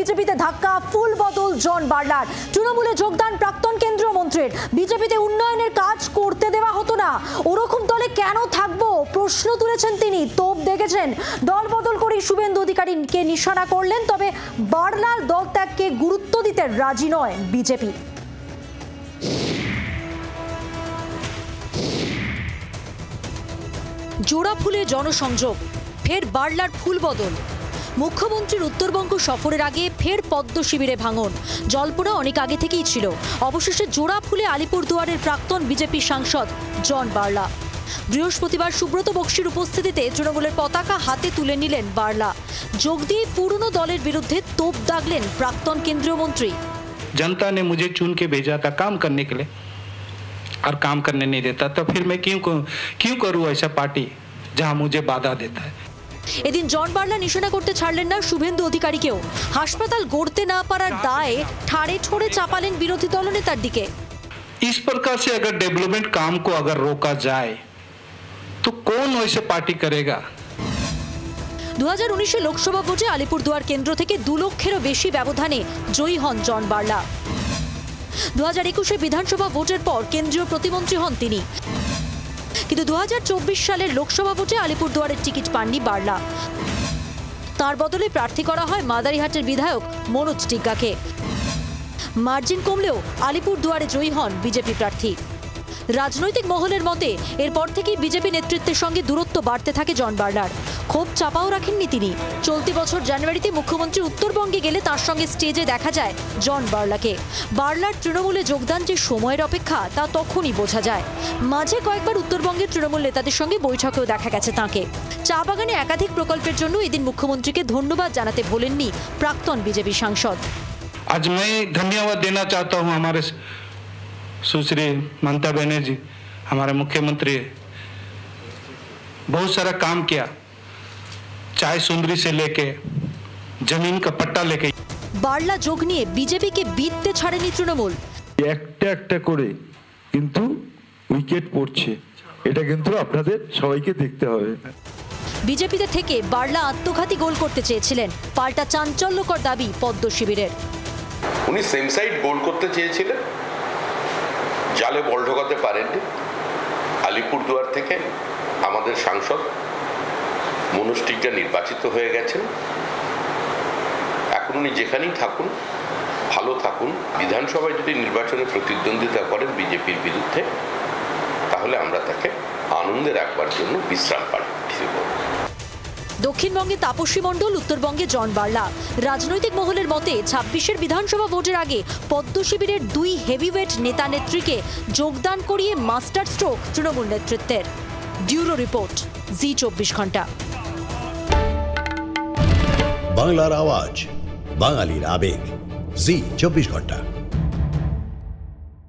বিজেপিতে ধাক্কা, ফুল বদল জন বার্লার। তৃণমূলে যোগদান প্রাক্তন কেন্দ্রীয় মন্ত্রীর। বিজেপিতে উন্নয়নের কাজ করতে দেওয়া হতো না, ওরকম দলে কেন থাকবো প্রশ্ন তুলেছেন তিনি। তোপ দেখেছেন, দল বদল করে শুভেন্দু অধিকারীকে নিশানা করলেন। তবে বার্লার দল ত্যাগকে গুরুত্ব দিতে রাজি নয় বিজেপি। জোড়া ফুলে জনসংযোগ, ফের বার্লার ফুল বদল। মুখ্যমন্ত্রীর উত্তরবঙ্গ সফরের আগে ফের পদ্ম শিবিরে ভাঙন। জল্পনা অনেক আগে থেকেই ছিল। অবশেষে জোড়া ফুলে আলিপুরদুয়ারের প্রাক্তন বিজেপি সাংসদ জন বার্লা। বৃহস্পতিবার সুব্রত বক্সির উপস্থিতিতে তৃণমূলের পতাকা হাতে তুলে নিলেন বার্লা। যোগ দিয়ে পুরনো দলের বিরুদ্ধে তোপ দাগলেন প্রাক্তন কেন্দ্রীয় মন্ত্রী। जनता ने मुझे चुन के भेजा था काम करने के लिए और काम करने नहीं देता, तो फिर मैं क्यों करूं ऐसा पार्टी जहां मुझे बाधा देता है। এদিন জন বার্লা নিশানা করতে ছাড়লেন না শুভেন্দু অধিকারীকেও। হাসপাতাল গড়তে না পারার দায়ে ঠাড়ে ঠোড়ে চাপালেন বিরোধী দলনেতার দিকে। इस प्रकार से अगर डेवलपमेंट काम को अगर रोका जाए तो कौन वैसे पार्टी करेगा। 2019 লোকসভা ভোটে আলিপুরদুয়ার কেন্দ্র থেকে 2 লক্ষেরও বেশি ব্যবধানে জয়ী হন জন বার্লা। 2021 বিধানসভা ভোটের পর কেন্দ্রীয় প্রতিমন্ত্রী হন তিনি। কিন্তু 2024 সালের লোকসভা ভোটে আলিপুরদুয়ারের টিকিট পাননি বার্লা। তার বদলে প্রার্থী করা হয় মাদারিহাটের বিধায়ক মনোজ টিগ্গাকে। মার্জিন কমলেও আলিপুরদুয়ারে জয়ী হন বিজেপি প্রার্থী। রাজনৈতিক মহলের মতে এরপর থেকেই বিজেপি নেতৃত্বের সঙ্গে দূরত্ব বাড়তে থাকে জন বার্লার। ক্ষোভ চাপাও রাখেননি তিনি। চলতি বছর জানুয়ারিতে মুখ্যমন্ত্রী উত্তরবঙ্গে গেলে তার সঙ্গে স্টেজে দেখা যায় জন বার্লাকে। বার্লার তৃণমূলে যোগদান যে সময়ের অপেক্ষা তা তখনই বোঝা যায়। মাঝে কয়েকবার উত্তরবঙ্গের তৃণমূল নেতাদের সঙ্গে বৈঠকেও দেখা গেছে তাঁকে। চা বাগানে একাধিক প্রকল্পের জন্য এদিন মুখ্যমন্ত্রীকে ধন্যবাদ জানাতে ভোলেননি প্রাক্তন বিজেপি সাংসদ। आज मैं धन्यवाद देना चाहता हूं हमारे सुश्री ममता बनर्जी, हमारे मुख्यमंत्री। बहुत सारा काम किया, चाय सुंदरी से लेके जमीन का पट्टा लेके। বার্লা যোগ নিয়ে বিজেপিকে বিততে ছাড়েনি তৃণমূল। একটা একটা করে কিন্তু উইকেট পড়ছে, এটা কিন্তু আপনাদের সবাইকে দেখতে হবে। বিজেপিতে থেকে বার্লা আত্মঘাতী গোল করতে চেয়েছিলেন, পাল্টা চাঞ্চল্যকর দাবি পদ্ম শিবিরের। উনি সেম সাইড গোল করতে চেয়েছিলেন, জালে বল ঢোকাতে পারেননি। আলিপুরদুয়ার থেকে আমাদের সাংসদ মনোজ টিগ্গা নির্বাচিত হয়ে গেছেন। এখন উনি যেখানেই থাকুন, ভালো থাকুন। বিধানসভায় যদি নির্বাচনে প্রতিদ্বন্দ্বিতা করেন বিজেপির বিরুদ্ধে, তাহলে আমরা তাকে আনন্দে রাখবার জন্য বিশ্রাম পাঠিয়ে দেব। দক্ষিণবঙ্গে তাপসী মণ্ডল, উত্তরবঙ্গে জন বার্লা। রাজনৈতিক মহলের মতে 26-এর বিধানসভা ভোটের আগে পদ্ম শিবিরের 2 হেভিওয়েট নেতা নেত্রীকে যোগদান করিয়ে মাস্টার স্ট্রোক তৃণমূল নেতৃত্বের। ব্যুরো রিপোর্ট, জি 24 ঘন্টা। বাংলার আওয়াজ, বাঙালির আবেগ, জি 24 ঘন্টা।